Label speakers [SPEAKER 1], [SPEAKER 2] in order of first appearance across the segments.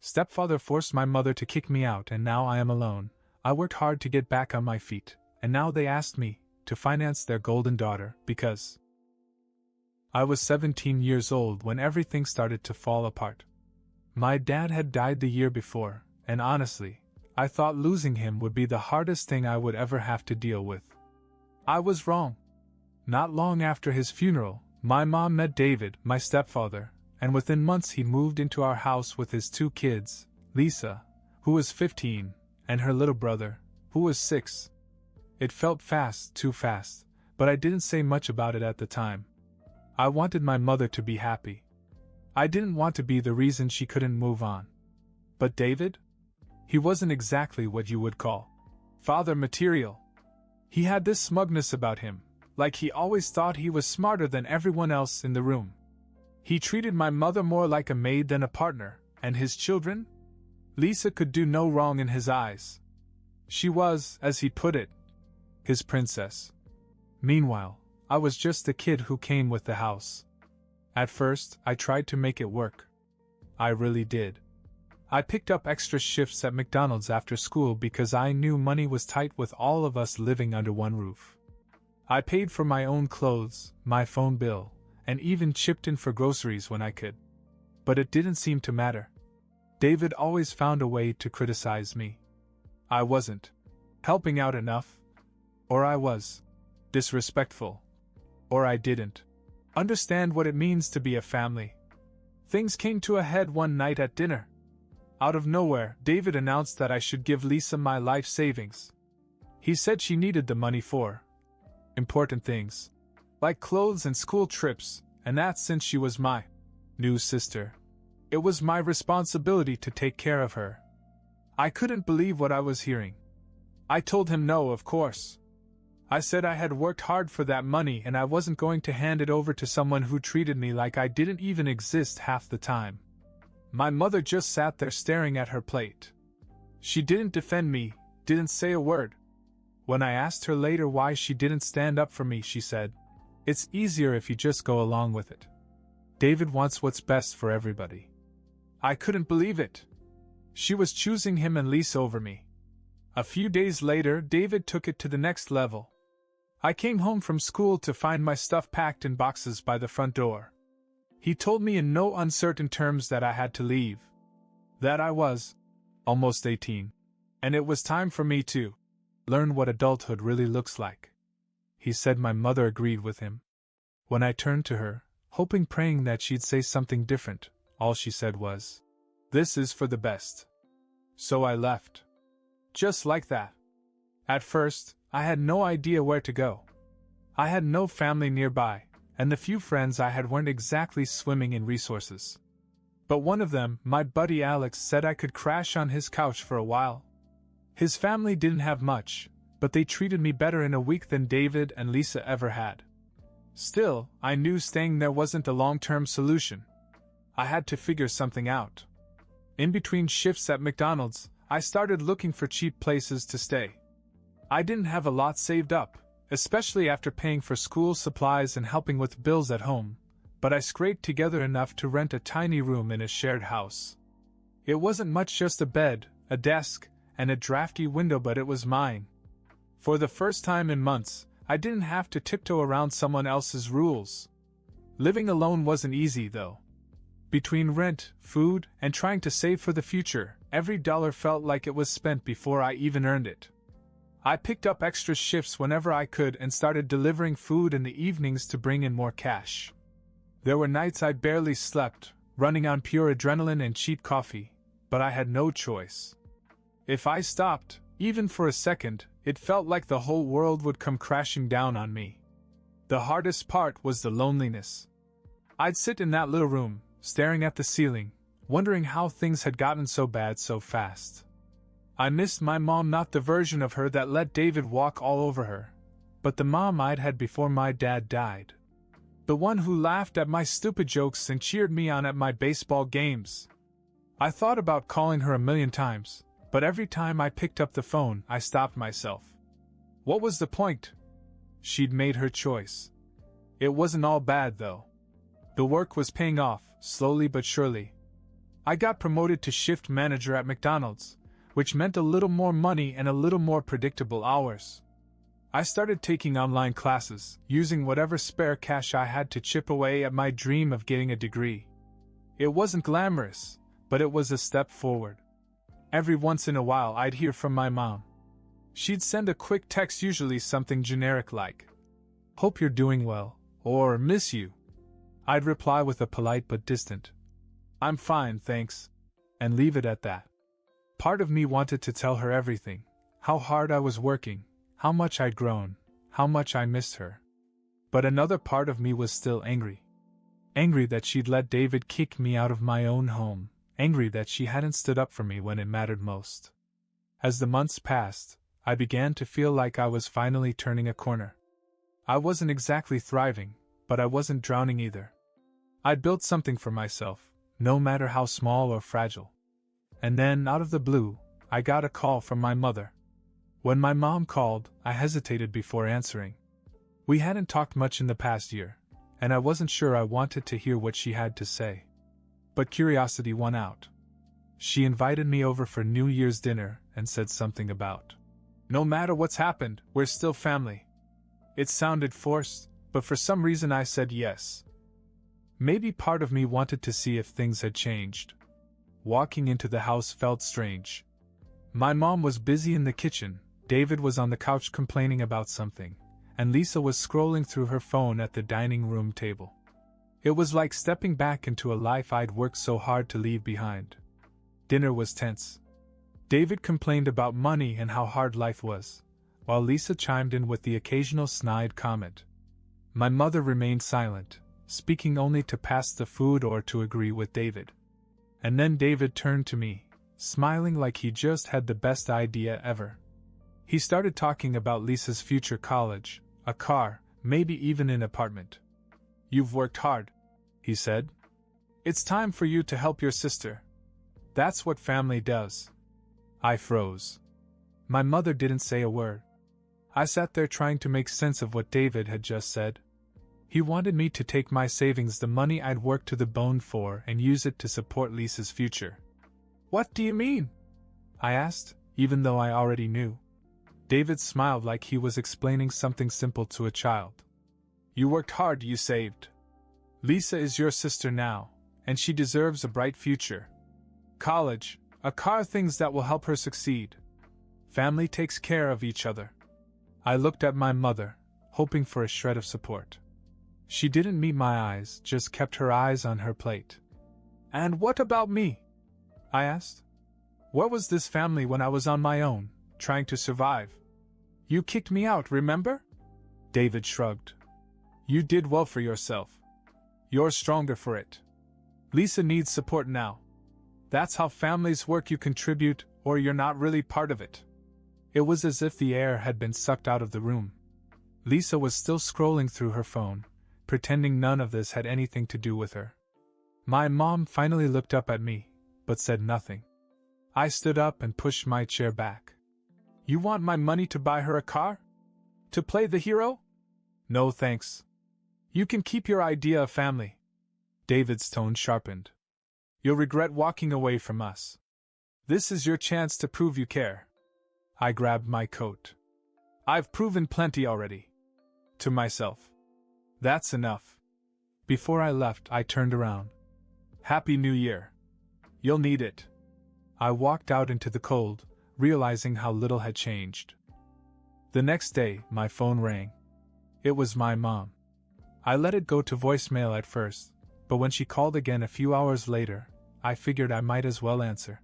[SPEAKER 1] Stepfather forced my mother to kick me out, and now I am alone. I worked hard to get back on my feet, and now they asked me to finance their golden daughter because I was 17 years old when everything started to fall apart. My dad had died the year before, and honestly, I thought losing him would be the hardest thing I would ever have to deal with. I was wrong. Not long after his funeral, my mom met David, my stepfather, and within months he moved into our house with his 2 kids, Lisa, who was 15, and her little brother, who was 6. It felt fast, too fast, but I didn't say much about it at the time. I wanted my mother to be happy. I didn't want to be the reason she couldn't move on. But David? He wasn't exactly what you would call father material. He had this smugness about him, like he always thought he was smarter than everyone else in the room. He treated my mother more like a maid than a partner, and his children? Lisa could do no wrong in his eyes. She was, as he put it, his princess. Meanwhile, I was just the kid who came with the house. At first, I tried to make it work. I really did. I picked up extra shifts at McDonald's after school because I knew money was tight with all of us living under one roof. I paid for my own clothes, my phone bill, and even chipped in for groceries when I could. But it didn't seem to matter. David always found a way to criticize me. I wasn't helping out enough, or I was disrespectful, or I didn't understand what it means to be a family. Things came to a head one night at dinner. Out of nowhere, David announced that I should give Lisa my life savings. He said she needed the money for important things, like clothes and school trips, and that since she was my new sister, it was my responsibility to take care of her. I couldn't believe what I was hearing. I told him no, of course. I said I had worked hard for that money and I wasn't going to hand it over to someone who treated me like I didn't even exist half the time. My mother just sat there staring at her plate. She didn't defend me, didn't say a word. When I asked her later why she didn't stand up for me, she said, "It's easier if you just go along with it. David wants what's best for everybody." I couldn't believe it. She was choosing him and Lisa over me. A few days later, David took it to the next level. I came home from school to find my stuff packed in boxes by the front door. He told me in no uncertain terms that I had to leave. That I was almost 18. And it was time for me to learn what adulthood really looks like. He said my mother agreed with him. When I turned to her, hoping, praying that she'd say something different, all she said was, "This is for the best." So I left. Just like that. At first, I had no idea where to go. I had no family nearby, and the few friends I had weren't exactly swimming in resources. But one of them, my buddy Alex, said I could crash on his couch for a while. His family didn't have much, but they treated me better in a week than David and Lisa ever had. Still, I knew staying there wasn't a long-term solution. I had to figure something out. In between shifts at McDonald's, I started looking for cheap places to stay. I didn't have a lot saved up, especially after paying for school supplies and helping with bills at home, but I scraped together enough to rent a tiny room in a shared house. It wasn't much, just a bed, a desk, and a drafty window, but it was mine. For the first time in months, I didn't have to tiptoe around someone else's rules. Living alone wasn't easy, though. Between rent, food, and trying to save for the future, every dollar felt like it was spent before I even earned it. I picked up extra shifts whenever I could and started delivering food in the evenings to bring in more cash. There were nights I barely slept, running on pure adrenaline and cheap coffee, but I had no choice. If I stopped, even for a second, it felt like the whole world would come crashing down on me. The hardest part was the loneliness. I'd sit in that little room, staring at the ceiling, wondering how things had gotten so bad so fast. I missed my mom, not the version of her that let David walk all over her, but the mom I'd had before my dad died. The one who laughed at my stupid jokes and cheered me on at my baseball games. I thought about calling her a million times, but every time I picked up the phone, I stopped myself. What was the point? She'd made her choice. It wasn't all bad, though. The work was paying off, slowly but surely. I got promoted to shift manager at McDonald's, which meant a little more money and a little more predictable hours. I started taking online classes, using whatever spare cash I had to chip away at my dream of getting a degree. It wasn't glamorous, but it was a step forward. Every once in a while I'd hear from my mom. She'd send a quick text, usually something generic like, "Hope you're doing well," or "Miss you." I'd reply with a polite but distant, "I'm fine, thanks," and leave it at that. Part of me wanted to tell her everything, how hard I was working, how much I'd grown, how much I missed her. But another part of me was still angry. Angry that she'd let David kick me out of my own home, angry that she hadn't stood up for me when it mattered most. As the months passed, I began to feel like I was finally turning a corner. I wasn't exactly thriving, but I wasn't drowning either. I'd built something for myself, no matter how small or fragile. And then, out of the blue, I got a call from my mother. When my mom called, I hesitated before answering. We hadn't talked much in the past year, and I wasn't sure I wanted to hear what she had to say. But curiosity won out. She invited me over for New Year's dinner and said something about, "No matter what's happened, we're still family." It sounded forced, but for some reason I said yes. Maybe part of me wanted to see if things had changed. Walking into the house felt strange. My mom was busy in the kitchen, David was on the couch complaining about something, and Lisa was scrolling through her phone at the dining room table. It was like stepping back into a life I'd worked so hard to leave behind. Dinner was tense. David complained about money and how hard life was, while Lisa chimed in with the occasional snide comment. My mother remained silent, speaking only to pass the food or to agree with David. And then David turned to me, smiling like he just had the best idea ever. He started talking about Lisa's future college, a car, maybe even an apartment. "You've worked hard," he said. "It's time for you to help your sister. That's what family does." I froze. My mother didn't say a word. I sat there trying to make sense of what David had just said. He wanted me to take my savings, the money I'd worked to the bone for, and use it to support Lisa's future. "What do you mean?" I asked, even though I already knew. David smiled like he was explaining something simple to a child. "You worked hard, you saved. Lisa is your sister now, and she deserves a bright future. College, a car, things that will help her succeed. Family takes care of each other." I looked at my mother, hoping for a shred of support. She didn't meet my eyes, just kept her eyes on her plate. "And what about me?" I asked. "Where was this family when I was on my own, trying to survive? You kicked me out, remember?" David shrugged. "You did well for yourself. You're stronger for it. Lisa needs support now. That's how families work, you contribute, or you're not really part of it." It was as if the air had been sucked out of the room. Lisa was still scrolling through her phone, pretending none of this had anything to do with her. My mom finally looked up at me, but said nothing. I stood up and pushed my chair back. "You want my money to buy her a car? To play the hero? No thanks. You can keep your idea of family." David's tone sharpened. "You'll regret walking away from us. This is your chance to prove you care." I grabbed my coat. "I've proven plenty already. To myself. That's enough." Before I left, I turned around. "Happy New Year. You'll need it." I walked out into the cold, realizing how little had changed. The next day, my phone rang. It was my mom. I let it go to voicemail at first, but when she called again a few hours later, I figured I might as well answer.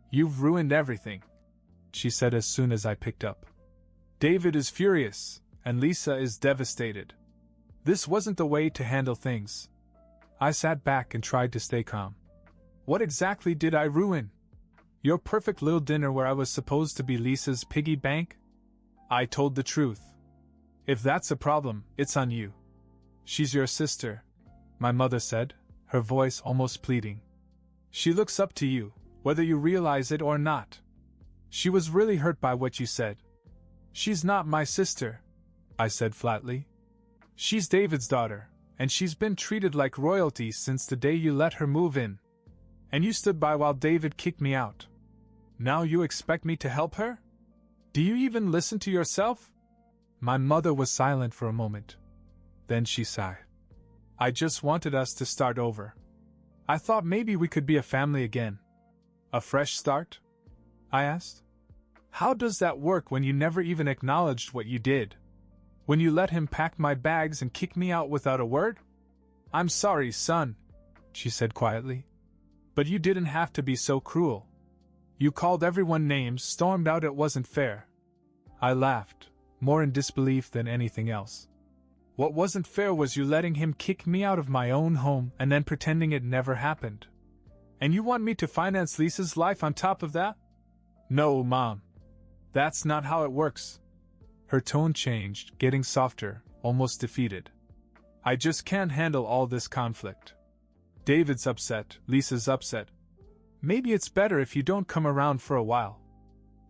[SPEAKER 1] "You've ruined everything," she said as soon as I picked up. "David is furious, and Lisa is devastated. This wasn't the way to handle things." I sat back and tried to stay calm. "What exactly did I ruin? Your perfect little dinner where I was supposed to be Lisa's piggy bank?" I told the truth. "If that's a problem, it's on you. She's your sister," my mother said, her voice almost pleading. "She looks up to you, whether you realize it or not. She was really hurt by what you said." "She's not my sister," I said flatly. "She's David's daughter, and she's been treated like royalty since the day you let her move in." And you stood by while David kicked me out. Now you expect me to help her? Do you even listen to yourself? My mother was silent for a moment. Then she sighed. I just wanted us to start over. I thought maybe we could be a family again. A fresh start? I asked. How does that work when you never even acknowledged what you did? When you let him pack my bags and kick me out without a word? I'm sorry, son, she said quietly. But you didn't have to be so cruel. You called everyone names, stormed out it wasn't fair. I laughed, more in disbelief than anything else. What wasn't fair was you letting him kick me out of my own home and then pretending it never happened. And you want me to finance Lisa's life on top of that? No, Mom. That's not how it works. Her tone changed, getting softer, almost defeated. I just can't handle all this conflict. David's upset, Lisa's upset. Maybe it's better if you don't come around for a while.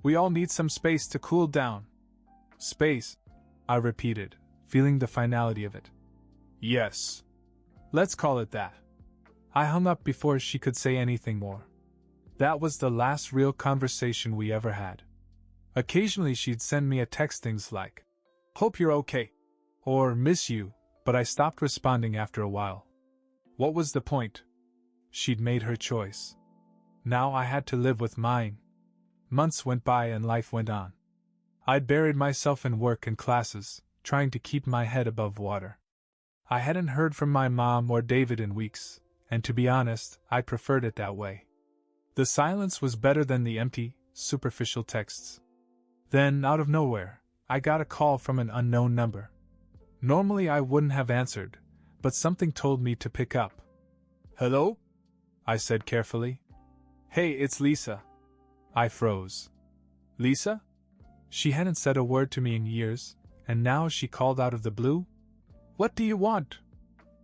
[SPEAKER 1] We all need some space to cool down. Space, I repeated, feeling the finality of it. Yes. Let's call it that. I hung up before she could say anything more. That was the last real conversation we ever had. Occasionally she'd send me a text, things like, "Hope you're okay," or "Miss you," but I stopped responding after a while. What was the point? She'd made her choice. Now I had to live with mine. Months went by and life went on. I'd buried myself in work and classes, trying to keep my head above water. I hadn't heard from my mom or David in weeks, and to be honest, I preferred it that way. The silence was better than the empty, superficial texts. Then, out of nowhere, I got a call from an unknown number. Normally I wouldn't have answered, but something told me to pick up. "Hello?" I said carefully. "Hey, it's Lisa." I froze. Lisa? She hadn't said a word to me in years, and now she called out of the blue? "What do you want?"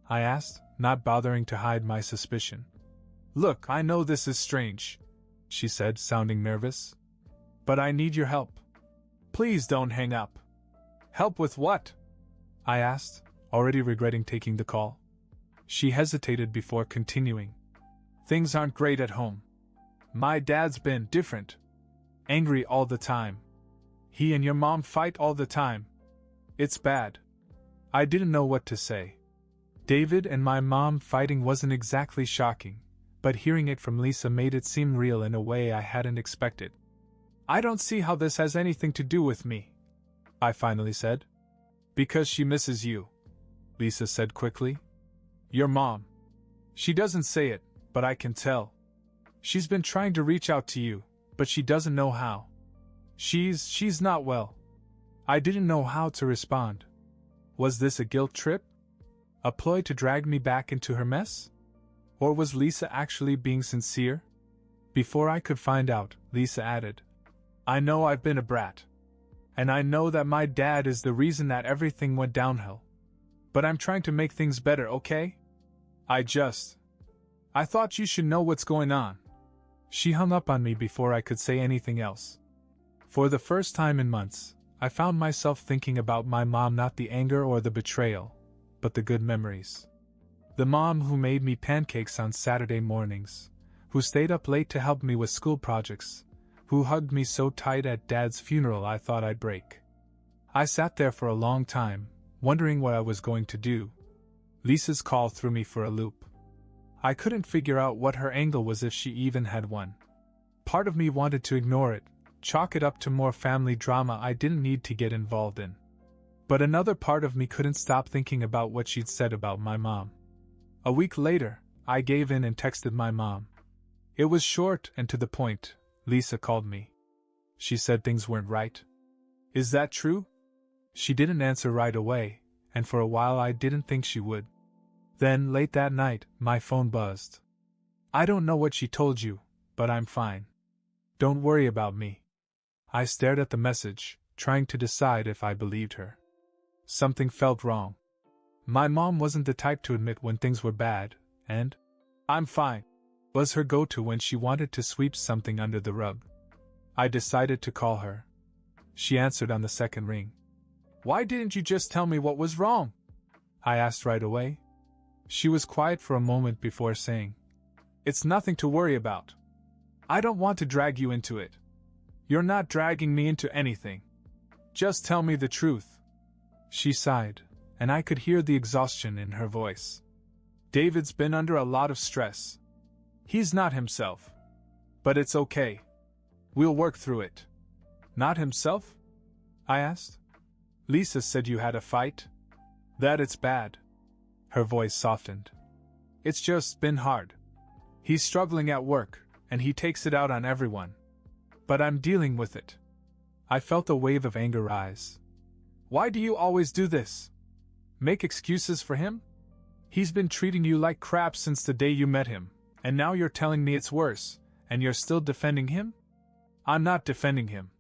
[SPEAKER 1] I asked, not bothering to hide my suspicion. "Look, I know this is strange," she said, sounding nervous. "But I need your help. Please don't hang up." "Help with what?" I asked, already regretting taking the call. She hesitated before continuing. "Things aren't great at home. My dad's been different. Angry all the time. He and your mom fight all the time. It's bad." I didn't know what to say. David and my mom fighting wasn't exactly shocking, but hearing it from Lisa made it seem real in a way I hadn't expected. "I don't see how this has anything to do with me," I finally said. "Because she misses you," Lisa said quickly. "Your mom. She doesn't say it, but I can tell. She's been trying to reach out to you, but she doesn't know how. She's not well." I didn't know how to respond. Was this a guilt trip? A ploy to drag me back into her mess? Or was Lisa actually being sincere? Before I could find out, Lisa added, "I know I've been a brat. And I know that my dad is the reason that everything went downhill. But I'm trying to make things better, okay? I thought you should know what's going on." She hung up on me before I could say anything else. For the first time in months, I found myself thinking about my mom, not the anger or the betrayal, but the good memories. The mom who made me pancakes on Saturday mornings, who stayed up late to help me with school projects, who hugged me so tight at Dad's funeral I thought I'd break. I sat there for a long time, wondering what I was going to do. Lisa's call threw me for a loop. I couldn't figure out what her angle was, if she even had one. Part of me wanted to ignore it, chalk it up to more family drama I didn't need to get involved in. But another part of me couldn't stop thinking about what she'd said about my mom. A week later, I gave in and texted my mom. It was short and to the point. Lisa called me. She said things weren't right. "Is that true?" She didn't answer right away, and for a while I didn't think she would. Then, late that night, my phone buzzed. "I don't know what she told you, but I'm fine. Don't worry about me." I stared at the message, trying to decide if I believed her. Something felt wrong. My mom wasn't the type to admit when things were bad, and "I'm fine" was her go-to when she wanted to sweep something under the rug. I decided to call her. She answered on the second ring. "Why didn't you just tell me what was wrong?" I asked right away. She was quiet for a moment before saying, It's nothing to worry about. I don't want to drag you into it. You're not dragging me into anything. Just tell me the truth. She sighed, and I could hear the exhaustion in her voice. David's been under a lot of stress. He's not himself. But it's okay. We'll work through it. Not himself? I asked. Lisa said you had a fight? That it's bad. Her voice softened. It's just been hard. He's struggling at work, and he takes it out on everyone. But I'm dealing with it. I felt a wave of anger rise. Why do you always do this? Make excuses for him? He's been treating you like crap since the day you met him, and now you're telling me it's worse, and you're still defending him? I'm not defending him,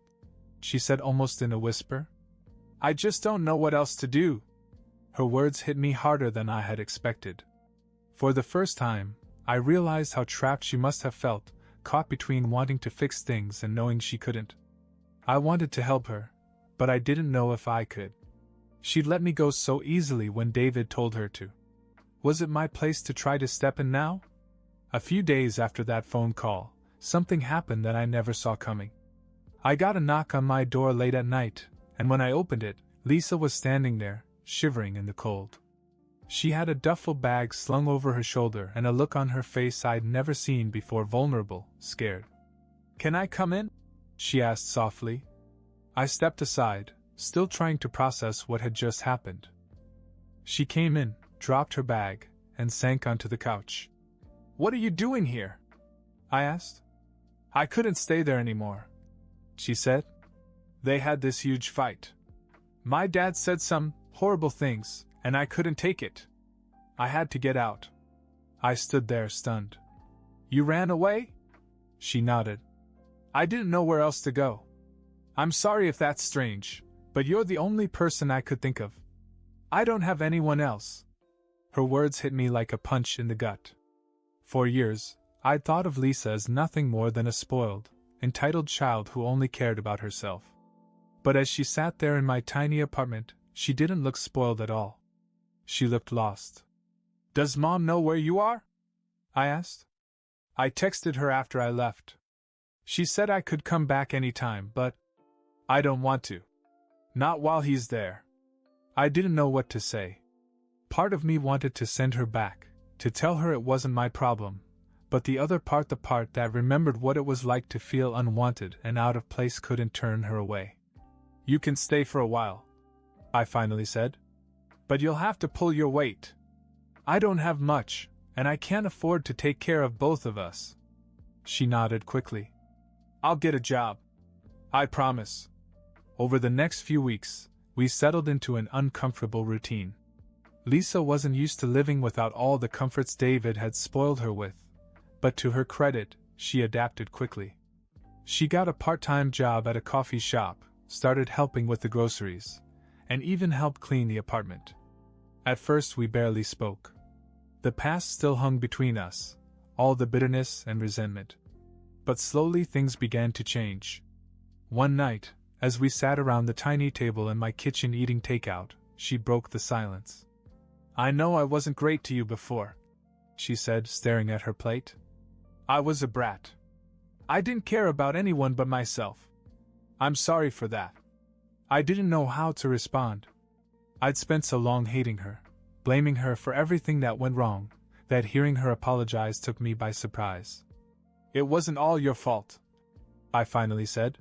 [SPEAKER 1] she said almost in a whisper. I just don't know what else to do. Her words hit me harder than I had expected. For the first time, I realized how trapped she must have felt, caught between wanting to fix things and knowing she couldn't. I wanted to help her, but I didn't know if I could. She'd let me go so easily when David told her to. Was it my place to try to step in now? A few days after that phone call, something happened that I never saw coming. I got a knock on my door late at night, and when I opened it, Lisa was standing there, shivering in the cold. She had a duffel bag slung over her shoulder and a look on her face I'd never seen before, vulnerable, scared. Can I come in? She asked softly. I stepped aside, still trying to process what had just happened. She came in, dropped her bag, and sank onto the couch. What are you doing here? I asked. I couldn't stay there anymore, she said. They had this huge fight. My dad said some horrible things, and I couldn't take it. I had to get out. I stood there stunned. You ran away? She nodded. I didn't know where else to go. I'm sorry if that's strange, but you're the only person I could think of. I don't have anyone else. Her words hit me like a punch in the gut. For years, I'd thought of Lisa as nothing more than a spoiled, entitled child who only cared about herself. But as she sat there in my tiny apartment, she didn't look spoiled at all. She looked lost. Does Mom know where you are? I asked. I texted her after I left. She said I could come back anytime, but I don't want to. Not while he's there. I didn't know what to say. Part of me wanted to send her back, to tell her it wasn't my problem, but the other part, the part that remembered what it was like to feel unwanted and out of place, couldn't turn her away. You can stay for a while, I finally said. But you'll have to pull your weight. I don't have much, and I can't afford to take care of both of us. She nodded quickly. I'll get a job. I promise. Over the next few weeks, we settled into an uncomfortable routine. Lisa wasn't used to living without all the comforts David had spoiled her with, but to her credit, she adapted quickly. She got a part-time job at a coffee shop, started helping with the groceries, and even helped clean the apartment. At first we barely spoke. The past still hung between us, all the bitterness and resentment. But slowly things began to change. One night, as we sat around the tiny table in my kitchen eating takeout, she broke the silence. I know I wasn't great to you before, she said, staring at her plate. I was a brat. I didn't care about anyone but myself. I'm sorry for that. I didn't know how to respond. I'd spent so long hating her, blaming her for everything that went wrong, that hearing her apologize took me by surprise. It wasn't all your fault, I finally said.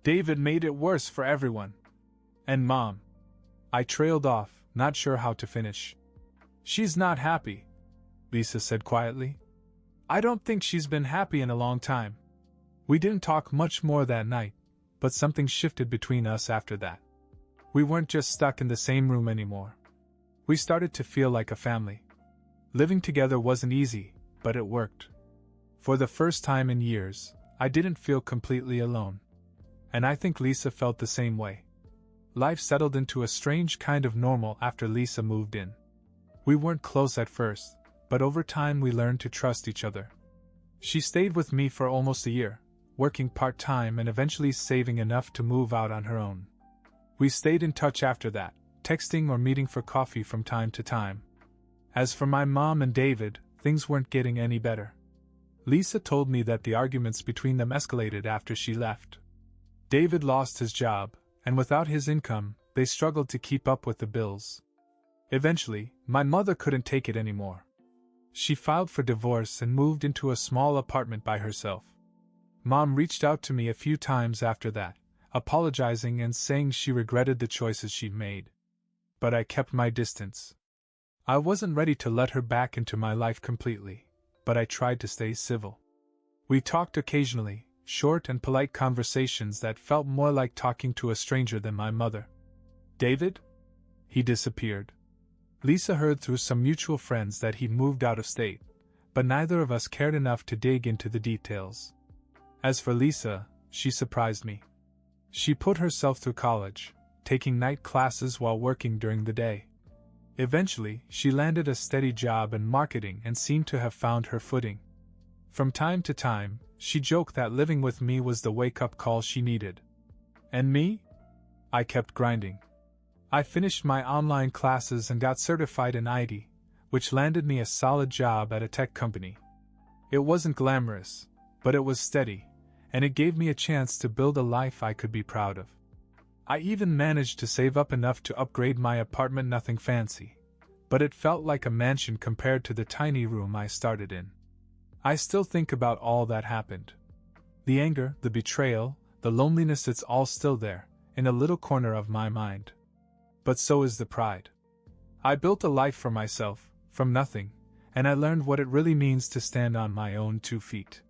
[SPEAKER 1] David made it worse for everyone. And Mom. I trailed off, not sure how to finish. She's not happy, Lisa said quietly. I don't think she's been happy in a long time. We didn't talk much more that night, but something shifted between us after that. We weren't just stuck in the same room anymore. We started to feel like a family. Living together wasn't easy, but it worked. For the first time in years, I didn't feel completely alone. And I think Lisa felt the same way. Life settled into a strange kind of normal after Lisa moved in. We weren't close at first, but over time we learned to trust each other. She stayed with me for almost a year, working part-time and eventually saving enough to move out on her own. We stayed in touch after that, texting or meeting for coffee from time to time. As for my mom and David, things weren't getting any better. Lisa told me that the arguments between them escalated after she left. David lost his job, and without his income, they struggled to keep up with the bills. Eventually, my mother couldn't take it anymore. She filed for divorce and moved into a small apartment by herself. Mom reached out to me a few times after that, apologizing and saying she regretted the choices she'd made. But I kept my distance. I wasn't ready to let her back into my life completely, but I tried to stay civil. We talked occasionally, short and polite conversations that felt more like talking to a stranger than my mother. David? He disappeared. Lisa heard through some mutual friends that he'd moved out of state, but neither of us cared enough to dig into the details. As for Lisa, she surprised me. She put herself through college, taking night classes while working during the day. Eventually, she landed a steady job in marketing and seemed to have found her footing. From time to time, she joked that living with me was the wake-up call she needed. And me? I kept grinding. I finished my online classes and got certified in IT, which landed me a solid job at a tech company. It wasn't glamorous, but it was steady, and it gave me a chance to build a life I could be proud of. I even managed to save up enough to upgrade my apartment, nothing fancy, but it felt like a mansion compared to the tiny room I started in. I still think about all that happened. The anger, the betrayal, the loneliness, it's all still there, in a little corner of my mind. But so is the pride. I built a life for myself, from nothing, and I learned what it really means to stand on my own 2 feet.